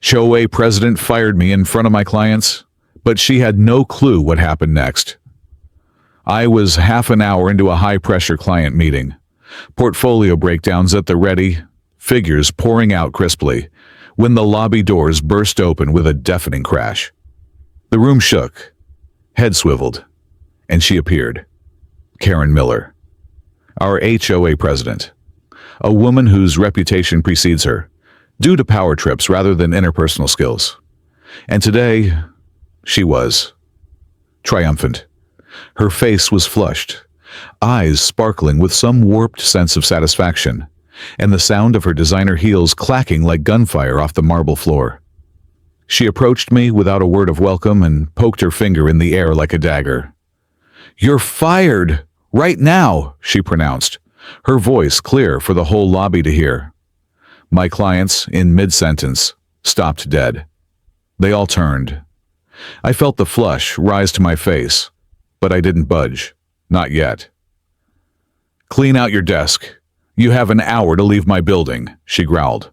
HOA president fired me in front of my clients, but she had no clue what happened next. I was half an hour into a high-pressure client meeting. Portfolio breakdowns at the ready, figures pouring out crisply, when the lobby doors burst open with a deafening crash. The room shook, head swiveled, and she appeared. Karen Miller, our HOA president, a woman whose reputation precedes her, due to power trips rather than interpersonal skills. And today, she was triumphant. Her face was flushed, eyes sparkling with some warped sense of satisfaction, and the sound of her designer heels clacking like gunfire off the marble floor. She approached me without a word of welcome and poked her finger in the air like a dagger. "You're fired! Right now!" she pronounced, her voice clear for the whole lobby to hear. My clients, in mid-sentence, stopped dead. They all turned. I felt the flush rise to my face, but I didn't budge. Not yet. "Clean out your desk. You have an hour to leave my building," she growled,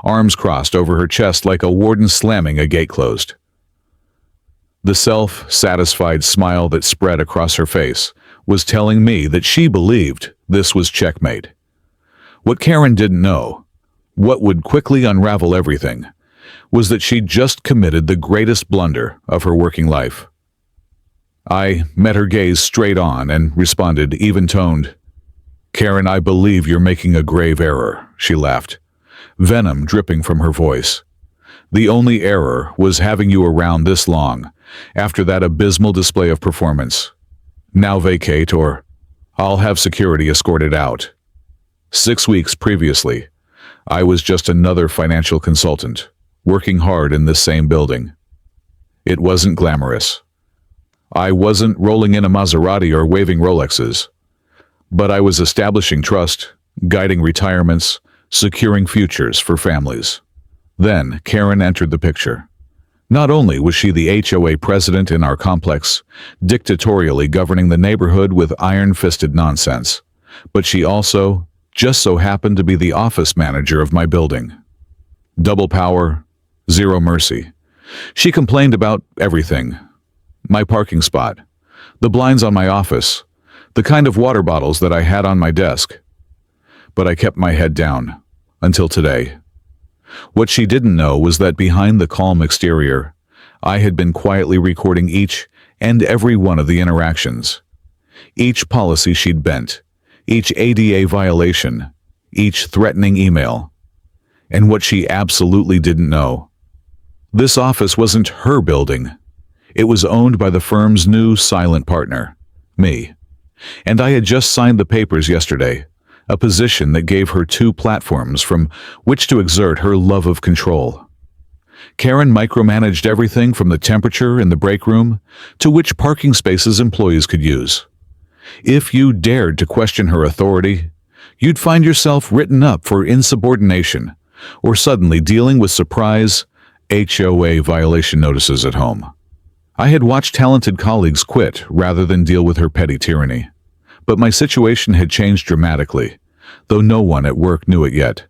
arms crossed over her chest like a warden slamming a gate closed. The self-satisfied smile that spread across her face was telling me that she believed this was checkmate. What Karen didn't know, what would quickly unravel everything, was that she'd just committed the greatest blunder of her working life. I met her gaze straight on and responded, even-toned. "Karen, I believe you're making a grave error," she laughed, venom dripping from her voice. "The only error was having you around this long, after that abysmal display of performance. Now vacate, or I'll have security escorted out." 6 weeks previously, I was just another financial consultant, working hard in this same building. It wasn't glamorous. I wasn't rolling in a Maserati or waving Rolexes, but I was establishing trust, guiding retirements, securing futures for families. Then Karen entered the picture. Not only was she the HOA president in our complex, dictatorially governing the neighborhood with iron-fisted nonsense, but she also just so happened to be the office manager of my building. Double power, zero mercy. She complained about everything. My parking spot, the blinds on my office, the kind of water bottles that I had on my desk. But I kept my head down, until today. What she didn't know was that behind the calm exterior, I had been quietly recording each and every one of the interactions. Each policy she'd bent, each ADA violation, each threatening email. And what she absolutely didn't know, this office wasn't her building. It was owned by the firm's new silent partner, me. And I had just signed the papers yesterday, a position that gave her 2 platforms from which to exert her love of control. Karen micromanaged everything from the temperature in the break room to which parking spaces employees could use. If you dared to question her authority, you'd find yourself written up for insubordination or suddenly dealing with surprise HOA violation notices at home. I had watched talented colleagues quit rather than deal with her petty tyranny. But my situation had changed dramatically, though no one at work knew it yet.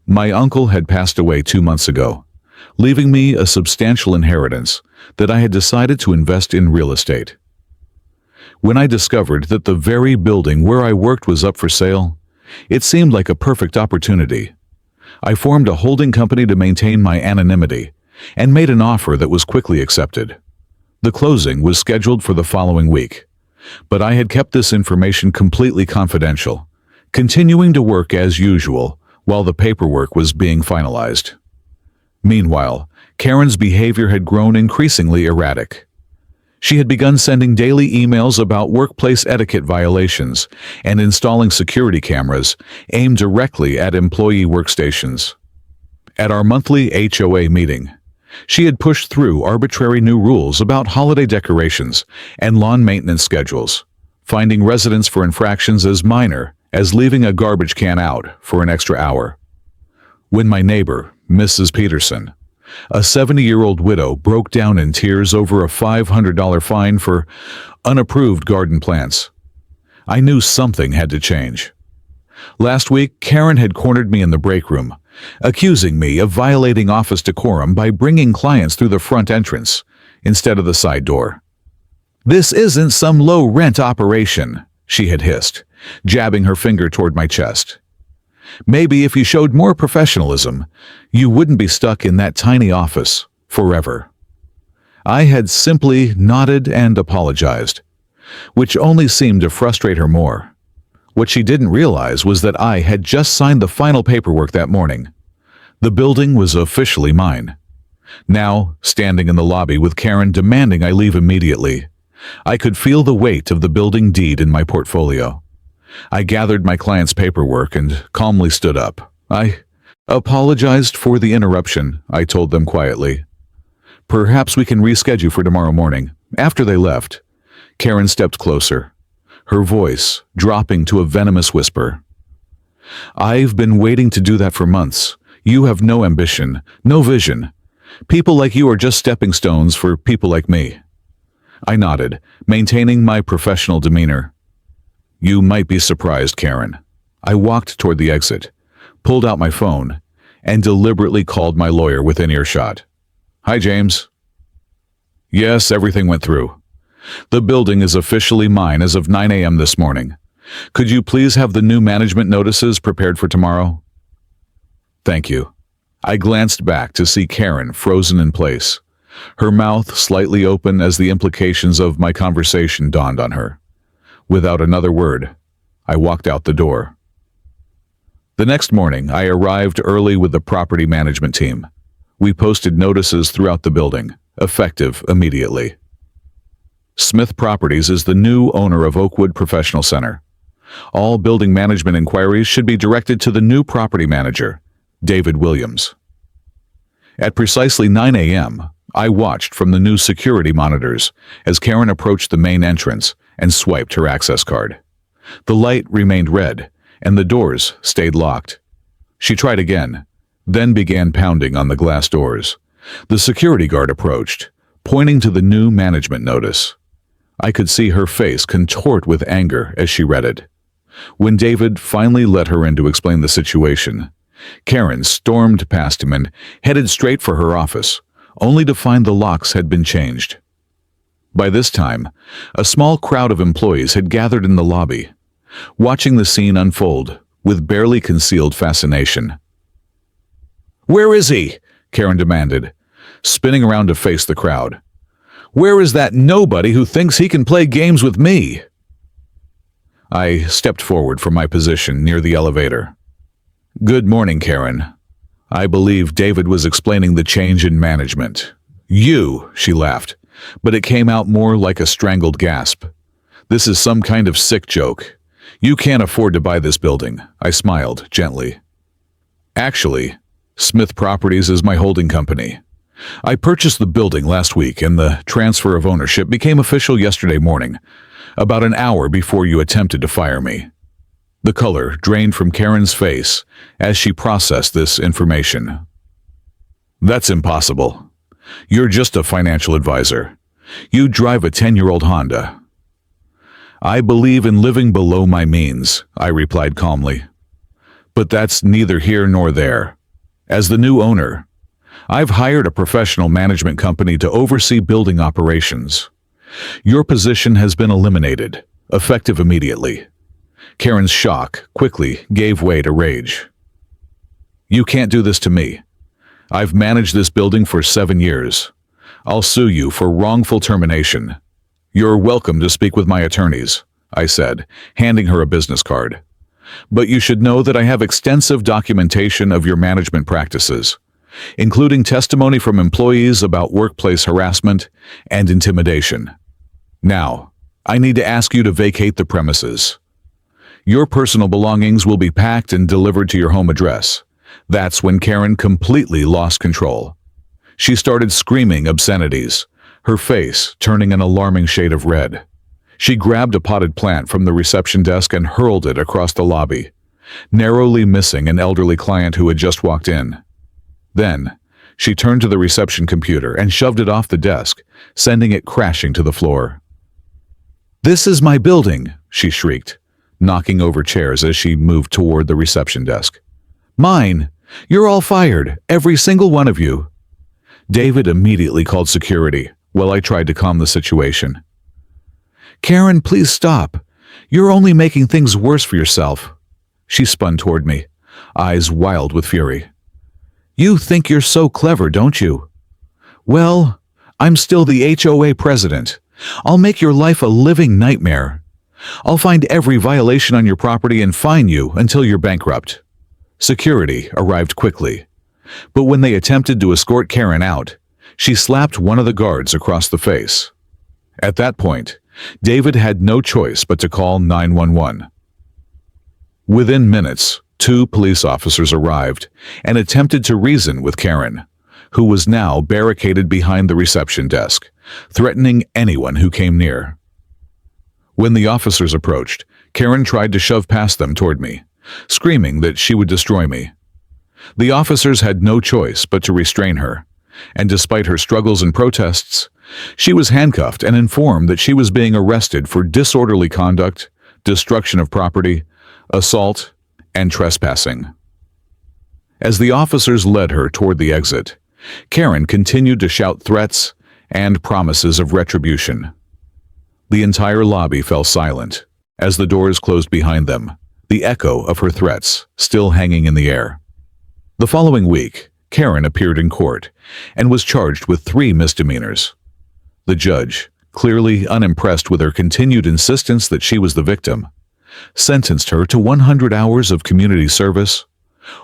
My uncle had passed away 2 months ago, leaving me a substantial inheritance that I had decided to invest in real estate. When I discovered that the very building where I worked was up for sale, it seemed like a perfect opportunity. I formed a holding company to maintain my anonymity and made an offer that was quickly accepted. The closing was scheduled for the following week, but I had kept this information completely confidential, continuing to work as usual while the paperwork was being finalized. Meanwhile, Karen's behavior had grown increasingly erratic. She had begun sending daily emails about workplace etiquette violations and installing security cameras aimed directly at employee workstations. At our monthly HOA meeting, she had pushed through arbitrary new rules about holiday decorations and lawn maintenance schedules, finding residents for infractions as minor as leaving a garbage can out for an extra hour. When my neighbor, Mrs. Peterson, a 70-year-old widow, broke down in tears over a $500 fine for unapproved garden plants, I knew something had to change. Last week, Karen had cornered me in the break room, accusing me of violating office decorum by bringing clients through the front entrance instead of the side door. "This isn't some low-rent operation," she had hissed, jabbing her finger toward my chest. "Maybe if you showed more professionalism, you wouldn't be stuck in that tiny office forever." I had simply nodded and apologized, which only seemed to frustrate her more. What she didn't realize was that I had just signed the final paperwork that morning. The building was officially mine. Now, standing in the lobby with Karen demanding I leave immediately, I could feel the weight of the building deed in my portfolio. I gathered my client's paperwork and calmly stood up. "I apologized for the interruption," I told them quietly. "Perhaps we can reschedule for tomorrow morning." After they left, Karen stepped closer, her voice dropping to a venomous whisper. "I've been waiting to do that for months. You have no ambition, no vision. People like you are just stepping stones for people like me." I nodded, maintaining my professional demeanor. "You might be surprised, Karen." I walked toward the exit, pulled out my phone, and deliberately called my lawyer within earshot. "Hi, James." "Yes, everything went through. The building is officially mine as of 9 a.m. this morning. Could you please have the new management notices prepared for tomorrow?" "Thank you." I glanced back to see Karen frozen in place, her mouth slightly open as the implications of my conversation dawned on her. Without another word, I walked out the door. The next morning, I arrived early with the property management team. We posted notices throughout the building, effective immediately. Smith Properties is the new owner of Oakwood Professional Center. All building management inquiries should be directed to the new property manager, David Williams. At precisely 9 a.m., I watched from the new security monitors as Karen approached the main entrance and swiped her access card. The light remained red, and the doors stayed locked. She tried again, then began pounding on the glass doors. The security guard approached, pointing to the new management notice. I could see her face contort with anger as she read it. When David finally let her in to explain the situation, Karen stormed past him and headed straight for her office, only to find the locks had been changed. By this time, a small crowd of employees had gathered in the lobby, watching the scene unfold with barely concealed fascination. "Where is he?" Karen demanded, spinning around to face the crowd. "Where is that nobody who thinks he can play games with me?" I stepped forward from my position near the elevator. "Good morning, Karen." I believe David was explaining the change in management. "You," she laughed, but it came out more like a strangled gasp. "This is some kind of sick joke. You can't afford to buy this building." I smiled gently. "Actually, Smith Properties is my holding company. I purchased the building last week and the transfer of ownership became official yesterday morning, about an hour before you attempted to fire me." The color drained from Karen's face as she processed this information. "That's impossible. You're just a financial advisor. You drive a 10-year-old Honda." "I believe in living below my means," I replied calmly. "But that's neither here nor there. As the new owner, I've hired a professional management company to oversee building operations. Your position has been eliminated, effective immediately." Karen's shock quickly gave way to rage. "You can't do this to me. I've managed this building for 7 years. I'll sue you for wrongful termination. You're welcome to speak with my attorneys," I said, handing her a business card. "But you should know that I have extensive documentation of your management practices, including testimony from employees about workplace harassment and intimidation. Now, I need to ask you to vacate the premises. Your personal belongings will be packed and delivered to your home address." That's when Karen completely lost control. She started screaming obscenities, her face turning an alarming shade of red. She grabbed a potted plant from the reception desk and hurled it across the lobby, narrowly missing an elderly client who had just walked in. Then, she turned to the reception computer and shoved it off the desk, sending it crashing to the floor. "This is my building," she shrieked, knocking over chairs as she moved toward the reception desk. "Mine. You're all fired, every single one of you." David immediately called security while I tried to calm the situation. "Karen, please stop. You're only making things worse for yourself." She spun toward me, eyes wild with fury. "You think you're so clever, don't you? Well, I'm still the HOA president. I'll make your life a living nightmare. I'll find every violation on your property and fine you until you're bankrupt." Security arrived quickly, but when they attempted to escort Karen out, she slapped one of the guards across the face. At that point, David had no choice but to call 911. Within minutes, 2 police officers arrived and attempted to reason with Karen, who was now barricaded behind the reception desk, threatening anyone who came near. When the officers approached, Karen tried to shove past them toward me, screaming that she would destroy me. The officers had no choice but to restrain her, and despite her struggles and protests, she was handcuffed and informed that she was being arrested for disorderly conduct, destruction of property, assault, and trespassing. As the officers led her toward the exit, Karen continued to shout threats and promises of retribution. The entire lobby fell silent as the doors closed behind them, the echo of her threats still hanging in the air. The following week, Karen appeared in court and was charged with 3 misdemeanors. The judge, clearly unimpressed with her continued insistence that she was the victim, sentenced her to 100 hours of community service,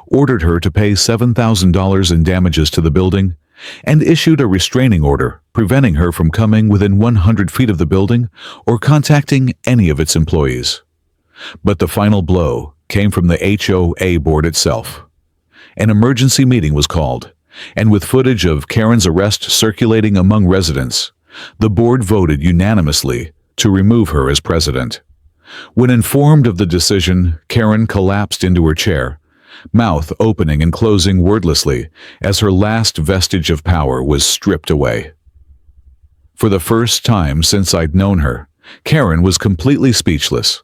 ordered her to pay $7,000 in damages to the building, and issued a restraining order preventing her from coming within 100 feet of the building or contacting any of its employees. But the final blow came from the HOA board itself. An emergency meeting was called, and with footage of Karen's arrest circulating among residents, the board voted unanimously to remove her as president. When informed of the decision, Karen collapsed into her chair, mouth opening and closing wordlessly as her last vestige of power was stripped away. For the first time since I'd known her, Karen was completely speechless.